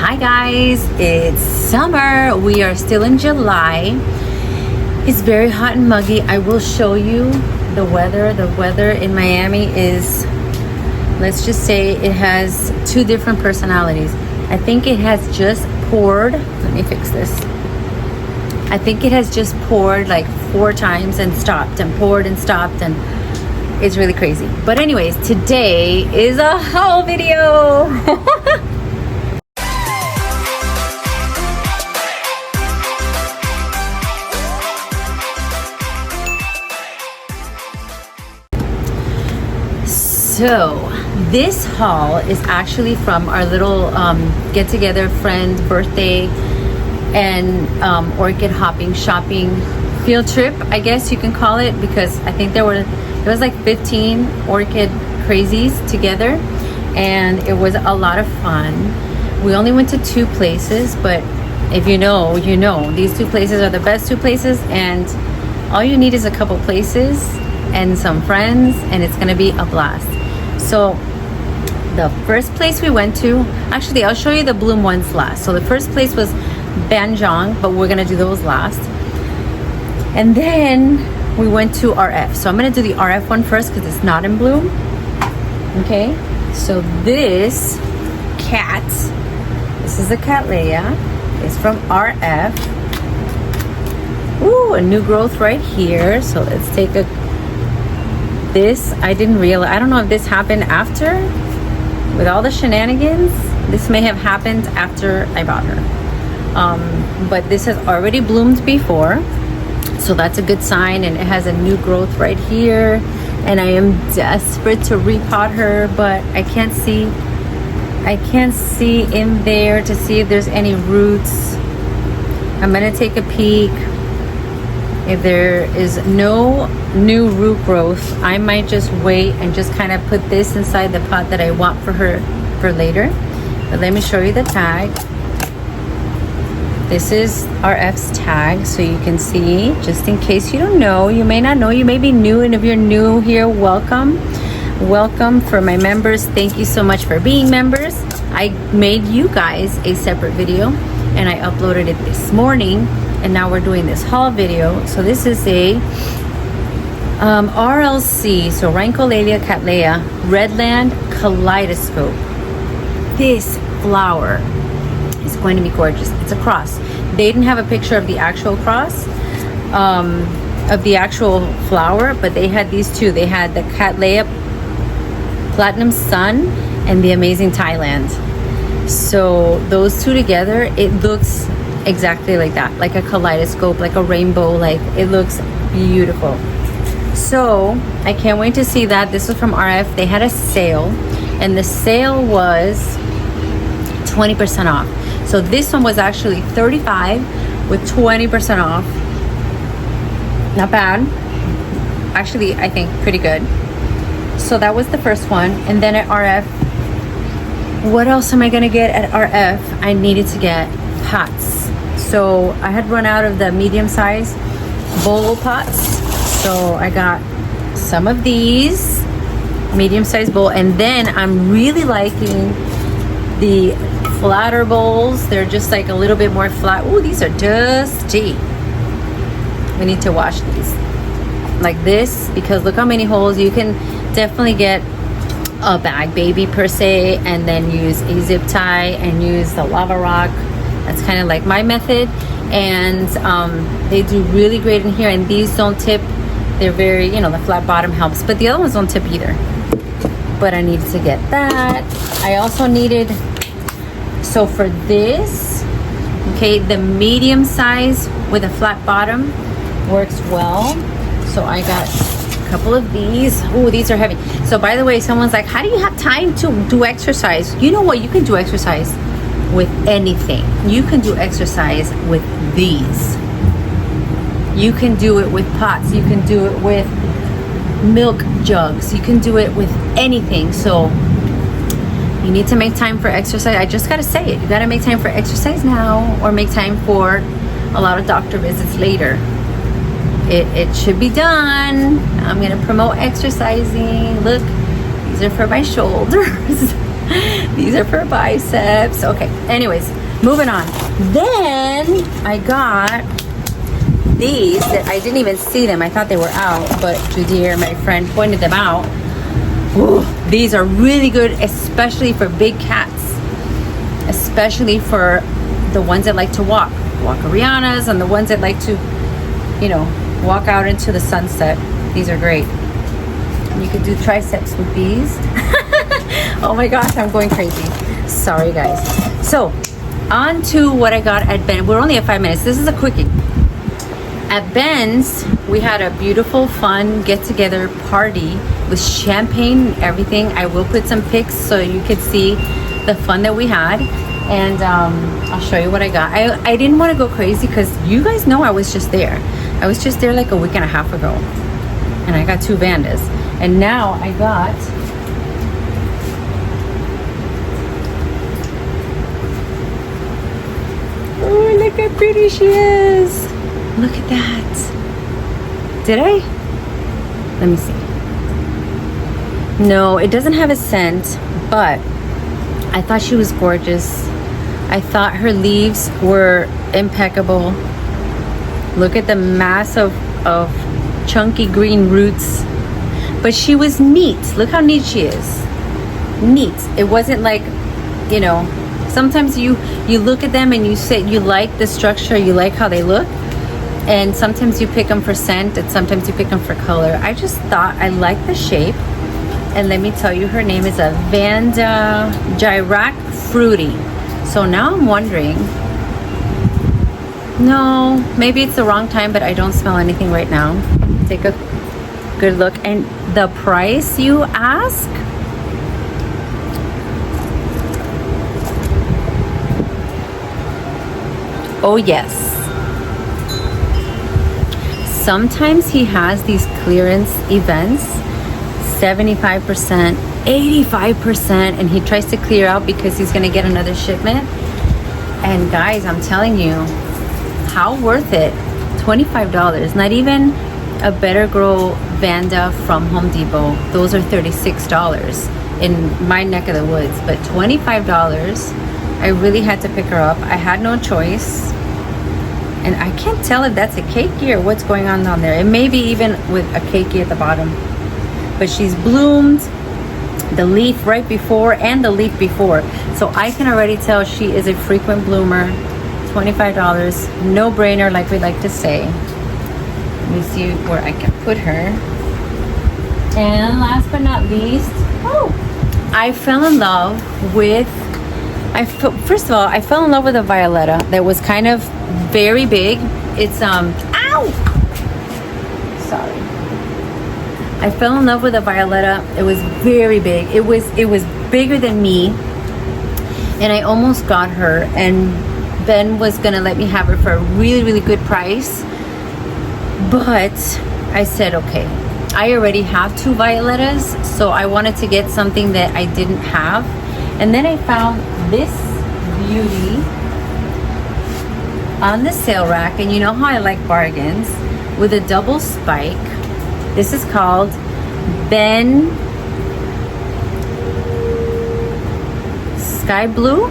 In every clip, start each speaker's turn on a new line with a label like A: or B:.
A: Hi guys, it's summer. We are still in July. It's very hot and muggy. I will show you the weather. The weather in Miami is, let's just say it has two different personalities. I think it has just poured. Let me fix this. I think it has just poured like 4 times and stopped and poured and stopped, and it's really crazy. But anyways, today is a haul video. So this haul is actually from our little get-together friend birthday and orchid hopping shopping field trip, I guess you can call it, because I think there was like 15 orchid crazies together, and it was a lot of fun. We only went to 2 places, but if you know, you know, these 2 places are the best 2 places, and all you need is a couple places and some friends, and it's gonna be a blast. So the first place we went to, actually I'll show you the bloom ones last. So the first place was Ban Jang, but we're gonna do those last. And then we went to RF. So I'm gonna do the RF one first because it's not in bloom. Okay, so this cat, this is a Cattleya. It's from RF. Ooh, a new growth right here. So let's take a, this, I didn't realize, I don't know if this happened after, with all the shenanigans, this may have happened after I bought her. But this has already bloomed before, so that's a good sign, and it has a new growth right here, and I am desperate to repot her, but I can't see in there to see if there's any roots. I'm gonna take a peek. If there is no new root growth, I might just wait and just kind of put this inside the pot that I want for her for later. But let me show you the tag. This is RF's tag, so you can see, just in case you don't know, you may not know, you may be new, and if you're new here, welcome. Welcome. For my members, thank you so much for being members. I made you guys a separate video and I uploaded it this morning, and now we're doing this haul video. So this is a RLC, so Rhyncholalia Cattleya Redland Kaleidoscope. This flower is going to be gorgeous. It's a cross. They didn't have a picture of the actual cross, of the actual flower, but they had these 2. They had the Cattleya Platinum Sun and the Amazing Thailand. So those 2 together, it looks exactly like that, like a kaleidoscope, like a rainbow, like it looks beautiful. So I can't wait to see that. This was from RF. They had a sale, and the sale was 20% off. So this one was actually $35 with 20% off. Not bad. Actually, I think pretty good. So that was the first one. And then at RF, what else am I gonna get at RF? I needed to get pots. So I had run out of the medium size bowl pots. So I got some of these medium size bowl, and then I'm really liking the flatter bowls. They're just like a little bit more flat. Oh, these are dusty. We need to wash these like this, because look how many holes. You can definitely get a bag baby per se, and then use a zip tie and use the lava rock. That's kind of like my method, and they do really great in here. And these don't tip. They're very, you know, the flat bottom helps, but the other ones don't tip either. But I needed to get that. I also needed, so for this, okay, the medium size with a flat bottom works well. So I got a couple of these. Oh, these are heavy. So by the way, someone's like, how do you have time to do exercise? You know what? You can do exercise with anything. You can do exercise with these. You can do it with pots. You can do it with milk jugs. You can do it with anything. So you need to make time for exercise. I just gotta say it. You gotta make time for exercise now, or make time for a lot of doctor visits later. It should be done. I'm gonna promote exercising. Look, these are for my shoulders. These are for biceps. Okay, anyways, moving on. Then I got these that I didn't even see them. I thought they were out, but Judir, my friend, pointed them out. Ooh, these are really good, especially for big cats, especially for the ones that like to walk Arianas, and the ones that like to, you know, walk out into the sunset. These are great. You could do triceps with these. Oh my gosh, I'm going crazy. Sorry guys. So on to what I got at Ben. We're only at 5 minutes. This is a quickie. At Ben's, we had a beautiful, fun get-together party with champagne and everything. I will put some pics so you could see the fun that we had. And I'll show you what I got. I didn't want to go crazy because you guys know I was just there. I was just there like a week and a half ago. And I got 2 Vandas. And now I got... Oh, look how pretty she is. Look at that. Did I? Let me see. No, it doesn't have a scent, but I thought she was gorgeous. I thought her leaves were impeccable. Look at the mass of chunky green roots. But she was neat. Look how neat she is. Neat. It wasn't like, you know, sometimes you look at them and you say you like the structure, you like how they look. And sometimes you pick them for scent and sometimes you pick them for color. I just thought I liked the shape. And let me tell you, her name is a Vanda Gyrac Fruity. So now I'm wondering, no, maybe it's the wrong time, but I don't smell anything right now. Take a good look. And the price, you ask? Oh yes. Sometimes he has these clearance events, 75%, 85%, and he tries to clear out because he's gonna get another shipment. And guys, I'm telling you, how worth it? $25, not even a Better Grow Vanda from Home Depot. Those are $36 in my neck of the woods, but $25. I really had to pick her up. I had no choice. And I can't tell if that's a keiki or what's going on down there. It may be even with a keiki at the bottom. But she's bloomed the leaf right before and the leaf before. So I can already tell she is a frequent bloomer. $25, no brainer, like we like to say. Let me see where I can put her. And last but not least, I fell in love with, first of all, I fell in love with a Violetta that was kind of very big. It's ow, sorry. I fell in love with a Violetta. It was very big. It was bigger than me, and I almost got her, and Ben was gonna let me have her for a really, really good price, but I said okay. I already have 2 Violettas, so I wanted to get something that I didn't have. And then I found this beauty on the sale rack, and you know how I like bargains, with a double spike. This is called Ben Sky Blue.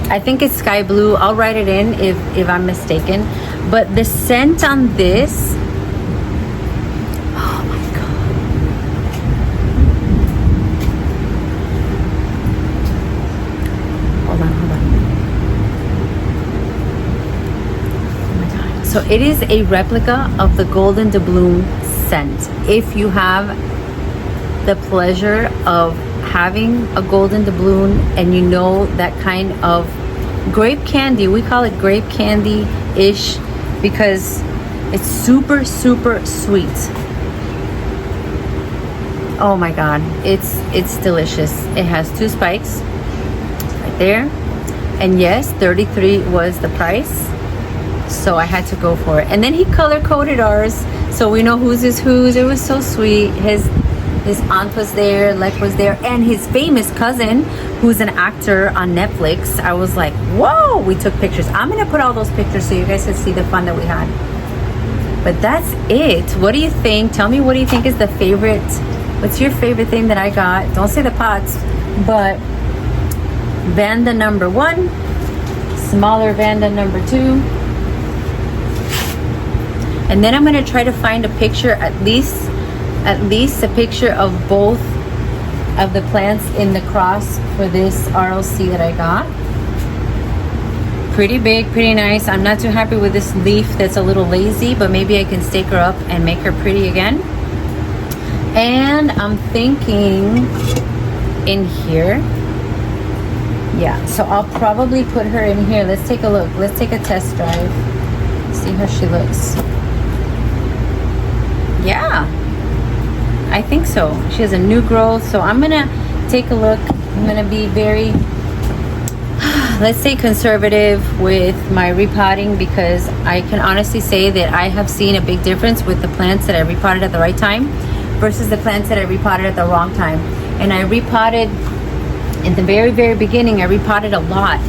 A: I think it's Sky Blue. I'll write it in if I'm mistaken. But the scent on this, oh my god. Hold on. So it is a replica of the Golden Doubloon scent. If you have the pleasure of having a Golden Doubloon and you know that kind of grape candy, we call it grape candy-ish because it's super, super sweet. Oh my god, it's delicious. It has 2 spikes right there. And yes, $33 was the price. So I had to go for it. And then he color coded ours, so we know whose is whose. It was so sweet. His aunt was there, Lek was there, and his famous cousin, who's an actor on Netflix. I was like, whoa, we took pictures. I'm gonna put all those pictures so you guys can see the fun that we had. But that's it. What do you think? Tell me, what do you think is the favorite What's your favorite thing that I got? Don't say the pots, but Vanda number 1, smaller Vanda number 2. And then I'm gonna try to find a picture, at least a picture of both of the plants in the cross for this RLC that I got. Pretty big, pretty nice. I'm not too happy with this leaf that's a little lazy, but maybe I can stake her up and make her pretty again. And I'm thinking in here, yeah, so I'll probably put her in here. Let's take a look. Let's take a test drive, see how she looks. Yeah, I think so. She has a new growth, so I'm gonna take a look. I'm gonna be very, let's say, conservative with my repotting, because I can honestly say that I have seen a big difference with the plants that I repotted at the right time versus the plants that I repotted at the wrong time. And I repotted in the very, very beginning. I repotted a lot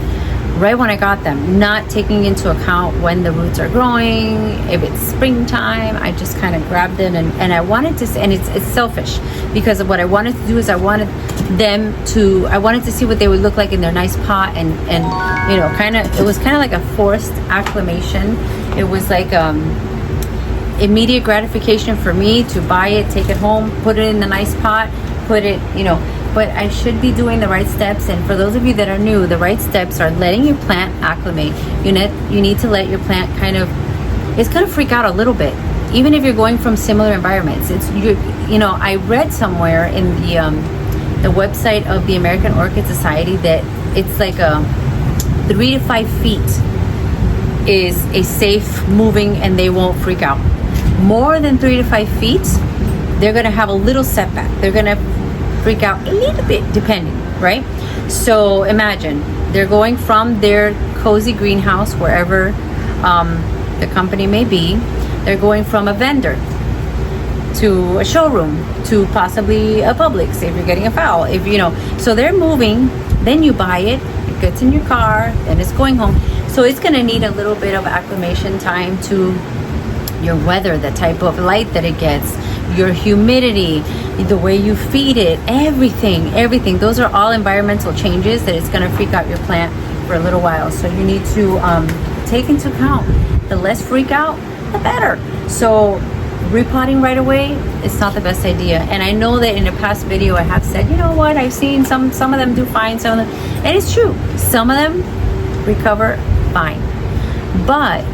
A: right when I got them, not taking into account when the roots are growing, if it's springtime. I just kind of grabbed it, and I wanted to, and it's selfish, because of what I wanted to do is I wanted to see what they would look like in their nice pot, and you know, it was kind of like a forced acclimation. It was like immediate gratification for me to buy it, take it home, put it in the nice pot, put it, you know, but I should be doing the right steps. And for those of you that are new, the right steps are letting your plant acclimate. You need to let your plant it's gonna freak out a little bit, even if you're going from similar environments. You know, I read somewhere in the website of the American Orchid Society that it's like 3 to 5 feet is a safe moving, and they won't freak out. More than 3 to 5 feet, they're gonna have a little setback. They're gonna freak out a little bit, depending, right? So imagine they're going from their cozy greenhouse, wherever the company may be. They're going from a vendor to a showroom to possibly a Publix if you're getting a fowl, if you know. So they're moving, then you buy it gets in your car, and it's going home. So it's going to need a little bit of acclimation time to your weather, the type of light that it gets, your humidity, the way you feed it, everything. Those are all environmental changes that it's going to freak out your plant for a little while. So you need to take into account. The less freak out, the better. So repotting right away is not the best idea. And I know that in a past video I have said, you know what, I've seen some of them do fine, some of them, and it's true, some of them recover fine. But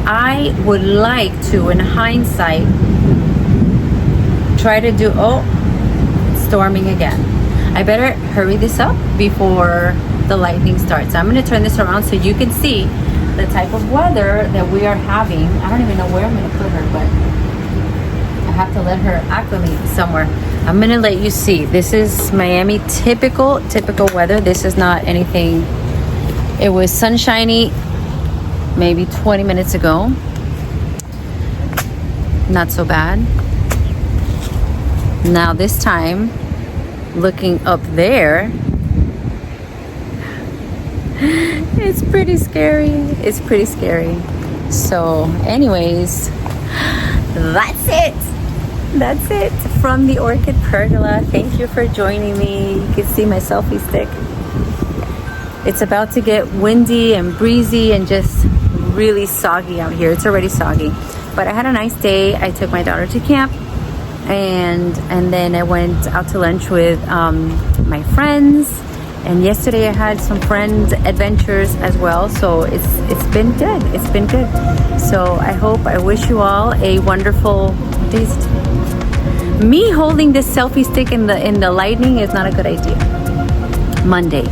A: I would like to, in hindsight, try to do, it's storming again. I better hurry this up before the lightning starts. I'm going to turn this around so you can see the type of weather that we are having. I don't even know where I'm going to put her, but I have to let her acclimate somewhere. I'm going to let you see. This is Miami typical weather. This is not anything. It was sunshiny maybe 20 minutes ago. Not so bad. Now this time, looking up there, it's pretty scary. It's pretty scary. So anyways, that's it from the Orchid Pergola. Thank you for joining me. You can see my selfie stick. It's about to get windy and breezy and just really soggy out here. It's already soggy, but I had a nice day. I took my daughter to camp, and then I went out to lunch with my friends, and yesterday I had some friend adventures as well. So it's been good. So I wish you all a wonderful day. Me holding this selfie stick in the lightning is not a good idea. Monday.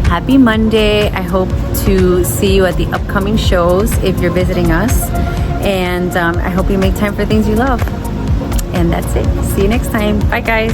A: Happy Monday. I hope to see you at the upcoming shows if you're visiting us, and I hope you make time for things you love. And that's it. See you next time. Bye guys.